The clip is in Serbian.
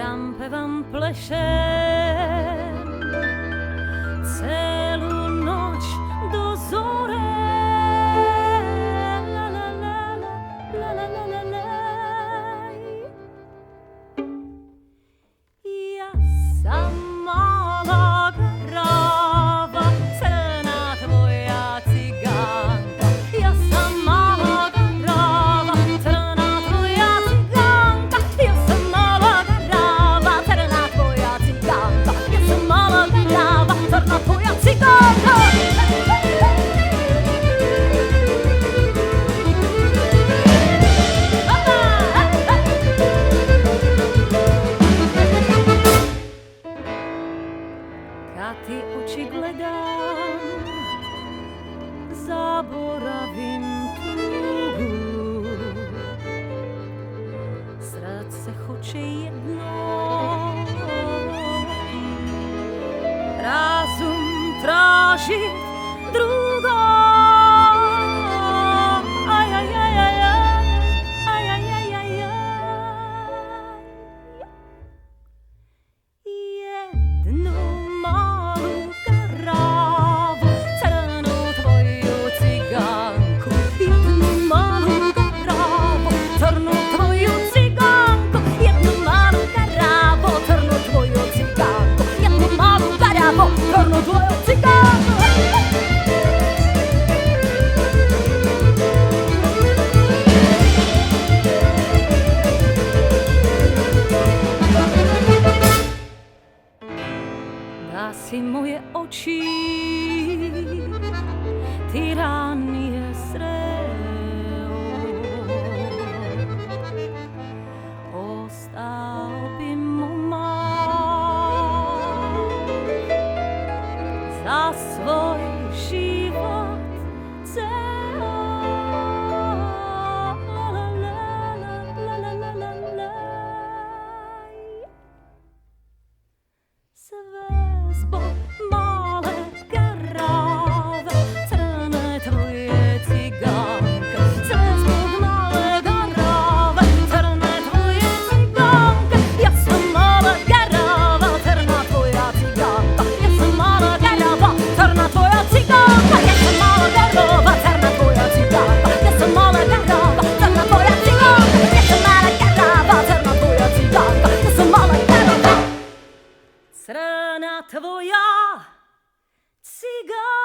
lampę wam plešem celú noc do zore. La la la la, la la la la la. Ja sam mala grava, crna tvoja ciganka. Ja sam mala grava, crna tvoja ciganka. Ja sam mala grava, crna tvoja ciganka. Ja sam mala grava, crna tvoja ciganka. Kad ti oči gledam, zaboravim tugu. Srce hoće jedno, razum traži drugo. Aj, aj, aj, aj, aj, aj, aj, aj, aj, aj. Jednu malu karavu, crnu tvoju ciganku. Jednu malu karavu, crnu tvoju ciganku. Jednu malu karavu, crnu tvoju ciganku. Jednu malu karavu, crnu tvoju ciganku. Gasi moje oči, ty ranije sreo. Ostao bi mu mal za svoj život ceo. La la la la, la la la la la. Sve zbog male garave, crne tvoje ciganke. Sve zbog male garave, crne tvoje ciganke. Ja sam mala garava, crna tvoja ciganka. Ja sam mala garava, crna tvoja ciganka. Ja sam mala garava, crna tvoja ciganka. Ja sam mala garava, crna tvoja ciganka. Ja sam mala garava, crna tvoja ciganka. Ja sam mala garava, crna tvoja ciganka.